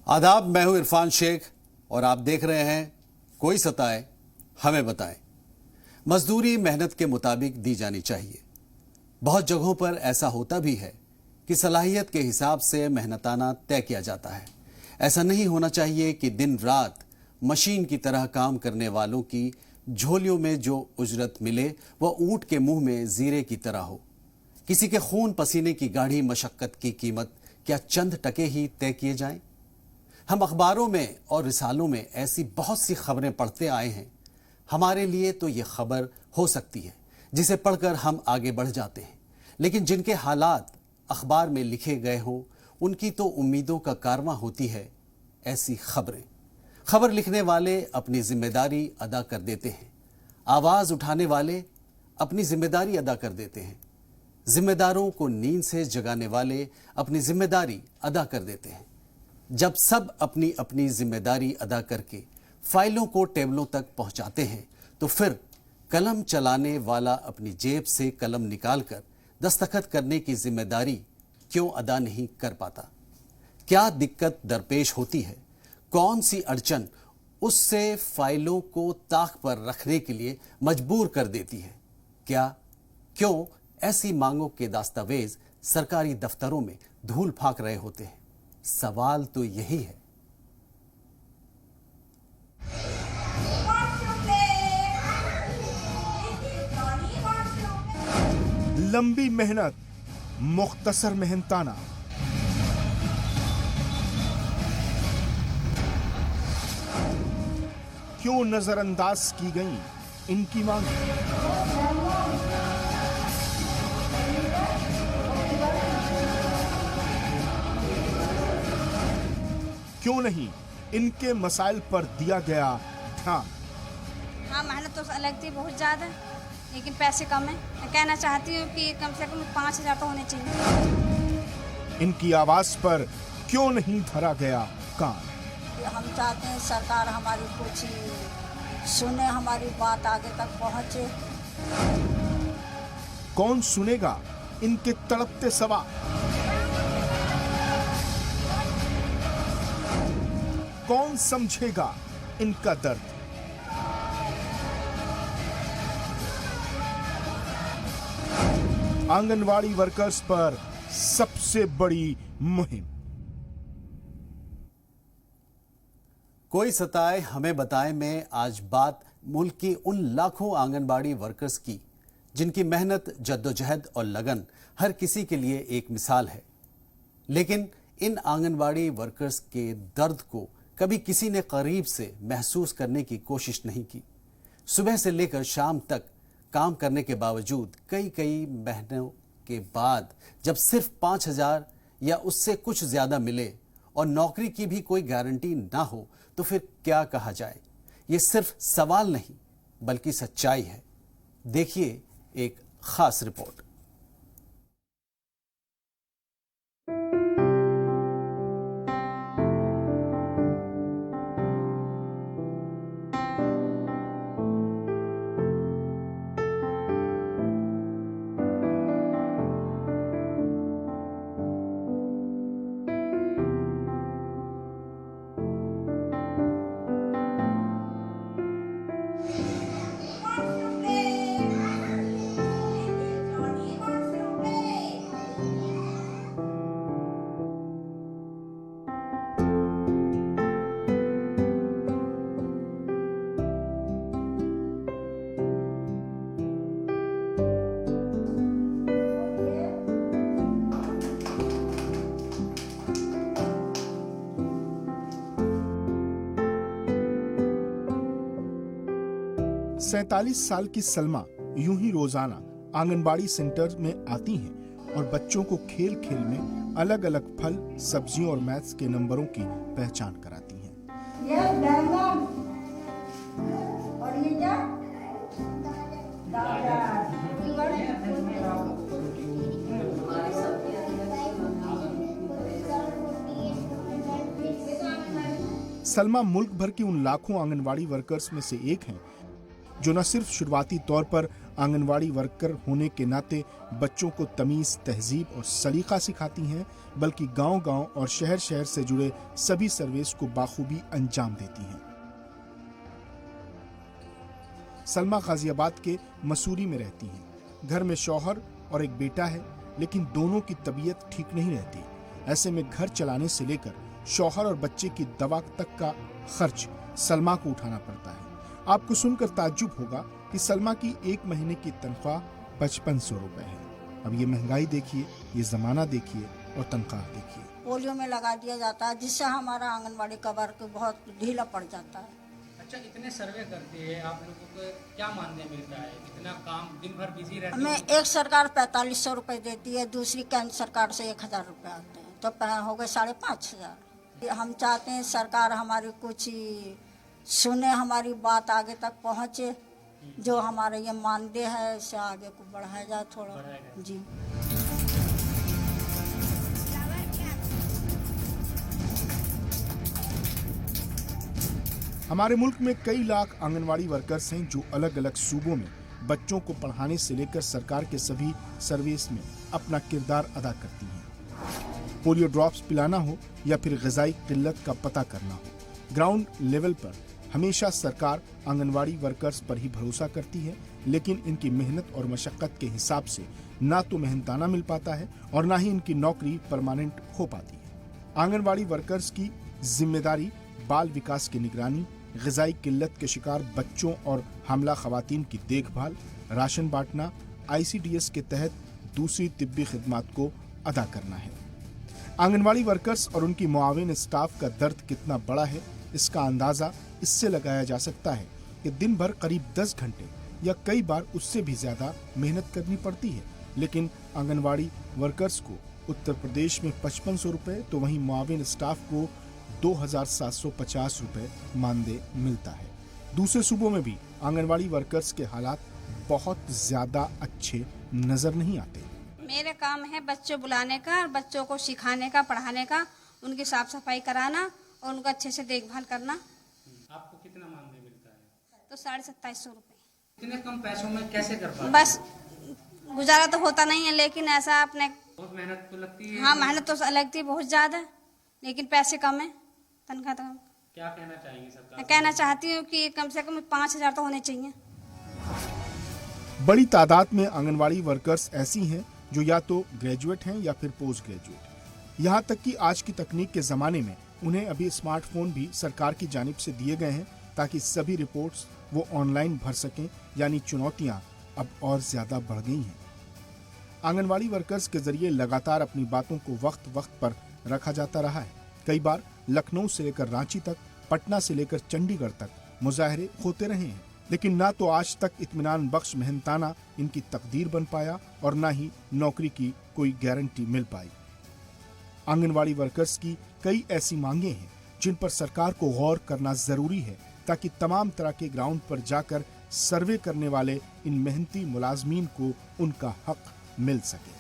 आदाब, मैं हूं इरफान शेख और आप देख रहे हैं कोई सताए हमें बताएं। मजदूरी मेहनत के मुताबिक दी जानी चाहिए। बहुत जगहों पर ऐसा होता भी है कि सलाहियत के हिसाब से मेहनताना तय किया जाता है। ऐसा नहीं होना चाहिए कि दिन रात मशीन की तरह काम करने वालों की झोलियों में जो उजरत मिले वह ऊंट के मुंह में जीरे की तरह हो। किसी के खून पसीने की गाढ़ी मशक्कत की कीमत क्या चंद टके ही तय किए जाएं? हम अखबारों में और रिसालों में ऐसी बहुत सी खबरें पढ़ते आए हैं। हमारे लिए तो ये खबर हो सकती है जिसे पढ़कर हम आगे बढ़ जाते हैं, लेकिन जिनके हालात अखबार में लिखे गए हों उनकी तो उम्मीदों का कारवां होती है ऐसी खबरें। खबर लिखने वाले अपनी जिम्मेदारी अदा कर देते हैं, आवाज उठाने वाले अपनी जिम्मेदारी अदा कर देते हैं, जिम्मेदारों को नींद से जगाने वाले अपनी जिम्मेदारी अदा कर देते हैं। जब सब अपनी अपनी जिम्मेदारी अदा करके फाइलों को टेबलों तक पहुंचाते हैं तो फिर कलम चलाने वाला अपनी जेब से कलम निकालकर दस्तखत करने की जिम्मेदारी क्यों अदा नहीं कर पाता? क्या दिक्कत दरपेश होती है? कौन सी अड़चन उससे फाइलों को ताक पर रखने के लिए मजबूर कर देती है? क्यों ऐसी मांगों के दस्तावेज सरकारी दफ्तरों में धूल फाक रहे होते हैं? सवाल तो यही है। लंबी मेहनत, मुख्तसर मेहनताना। क्यों नजरअंदाज की गई इनकी मांग? क्यों नहीं इनके मसाइल पर दिया गया ध्यान? हाँ, मेहनत तो लगती बहुत ज़्यादा, लेकिन पैसे कम है। मैं कहना चाहती हूँ कि कम से कम 5,000 तो होने चाहिए। इनकी आवाज पर क्यों नहीं धरा गया कान? हम चाहते हैं सरकार हमारी कुछ सुने, हमारी बात आगे तक पहुँचे। कौन सुनेगा इनके तड़पते सवाल? कौन समझेगा इनका दर्द? आंगनवाड़ी वर्कर्स पर सबसे बड़ी मुहिम। कोई सताए हमें बताए में आज बात मुल्क की उन लाखों आंगनबाड़ी वर्कर्स की जिनकी मेहनत, जद्दोजहद और लगन हर किसी के लिए एक मिसाल है। लेकिन इन आंगनबाड़ी वर्कर्स के दर्द को कभी किसी ने करीब से महसूस करने की कोशिश नहीं की। सुबह से लेकर शाम तक काम करने के बावजूद कई महीनों के बाद जब सिर्फ 5,000 या उससे कुछ ज्यादा मिले और नौकरी की भी कोई गारंटी ना हो तो फिर क्या कहा जाए? ये सिर्फ सवाल नहीं बल्कि सच्चाई है। देखिए एक खास रिपोर्ट। सैतालीस साल की सलमा यूं ही रोजाना आंगनबाड़ी सेंटर में आती हैं और बच्चों को खेल खेल में अलग अलग फल, सब्जियों और मैथ्स के नंबरों की पहचान कराती हैं। ये बैंगन और ये क्या? सलमा मुल्क भर की उन लाखों आंगनबाड़ी वर्कर्स में से एक हैं जो न सिर्फ शुरुआती तौर पर आंगनवाड़ी वर्कर होने के नाते बच्चों को तमीज, तहजीब और सलीका सिखाती हैं, बल्कि गांव-गांव और शहर-शहर से जुड़े सभी सर्विस को बाखूबी अंजाम देती हैं। सलमा गाजियाबाद के मसूरी में रहती हैं। घर में शौहर और एक बेटा है, लेकिन दोनों की तबीयत ठीक नहीं रहती। ऐसे में घर चलाने से लेकर शौहर और बच्चे की दवा तक का खर्च सलमा को उठाना पड़ता है। आपको सुनकर ताज्जुब होगा कि सलमा की एक महीने की तनख्वाह 5500 रुपए है। अब ये महंगाई देखिए, ये जमाना देखिए और तनख्वाह देखिए। पोलियो में लगा दिया जाता है, जिससे हमारा आंगनबाड़ी का वर्क बहुत ढीला पड़ जाता है। अच्छा, इतने सर्वे करती है, आप लोगों को क्या मानने मिलता है? इतना काम दिन भर बिजी रहती हमें है? एक सरकार 4500 रुपए देती है, दूसरी केंद्र सरकार से 1000 रुपए आते हैं, तो हो गए 5500। हम चाहते हैं सरकार हमारी कुछ सुने, हमारी बात आगे तक पहुँचे, जो हमारा ये मानदेय है इसे आगे को बढ़ाया जाए थोड़ा। जी हमारे मुल्क में कई लाख आंगनवाड़ी वर्कर्स हैं जो अलग अलग सूबों में बच्चों को पढ़ाने से लेकर सरकार के सभी सर्विस में अपना किरदार अदा करती हैं। पोलियो ड्रॉप्स पिलाना हो या फिर ग़िज़ाई किल्लत का पता करना हो, ग्राउंड लेवल पर हमेशा सरकार आंगनवाड़ी वर्कर्स पर ही भरोसा करती है, लेकिन इनकी मेहनत और मशक्क़त के हिसाब से ना तो मेहनताना मिल पाता है और ना ही इनकी नौकरी परमानेंट हो पाती है। आंगनवाड़ी वर्कर्स की जिम्मेदारी बाल विकास की निगरानी, ग़िज़ाई किल्लत के शिकार बच्चों और हामला ख़वातीन की देखभाल, राशन बांटना, ICDS के तहत दूसरी तिब्बी खिदमात को अदा करना है। आंगनवाड़ी वर्कर्स और उनकी मुआविन स्टाफ का दर्द कितना बड़ा है, इसका अंदाज़ा इससे लगाया जा सकता है कि दिन भर करीब 10 घंटे या कई बार उससे भी ज़्यादा मेहनत करनी पड़ती है, लेकिन आंगनवाड़ी वर्कर्स को उत्तर प्रदेश में 5500 रुपये तो वहीं मुआविन स्टाफ को 2750 रुपये मानदेय मिलता है। दूसरे सूबों में भी आंगनवाड़ी वर्कर्स के हालात बहुत ज्यादा अच्छे नजर नहीं आते। मेरे काम है बच्चों बुलाने का, बच्चों को सिखाने का, पढ़ाने का, उनकी साफ सफाई कराना और उनका अच्छे से देखभाल करना। आपको कितना मानदेय मिलता है? तो 2750 रुपये। इतने कम पैसों में कैसे कर पाते? बस गुजारा तो होता नहीं है, लेकिन ऐसा अपने बहुत मेहनत तो लगती है। हाँ, मेहनत तो लगती है बहुत ज्यादा, लेकिन पैसे कम है, तनख्वाह तो कम। क्या कहना चाहेंगे सरकार? मैं कहना चाहती हूँ कि कम से कम 5000 तो होने चाहिए। बड़ी तादाद में आंगनवाड़ी वर्कर्स ऐसी हैं जो या तो ग्रेजुएट हैं या फिर पोस्ट ग्रेजुएट। यहाँ तक कि आज की तकनीक के जमाने में उन्हें अभी स्मार्टफोन भी सरकार की जानिब से दिए गए हैं ताकि सभी रिपोर्ट्स वो ऑनलाइन भर सकें, यानी चुनौतियाँ अब और ज्यादा बढ़ गई हैं। आंगनवाड़ी वर्कर्स के जरिए लगातार अपनी बातों को वक्त वक्त पर रखा जाता रहा है। कई बार लखनऊ से लेकर रांची तक, पटना से लेकर चंडीगढ़ तक मुजाहरे होते रहे हैं, लेकिन ना तो आज तक इत्मीनान बख्श मेहनताना इनकी तकदीर बन पाया और ना ही नौकरी की कोई गारंटी मिल पाई। आंगनवाड़ी वर्कर्स की कई ऐसी मांगे हैं जिन पर सरकार को गौर करना जरूरी है ताकि तमाम तरह के ग्राउंड पर जाकर सर्वे करने वाले इन मेहनती मुलाजमीन को उनका हक मिल सके।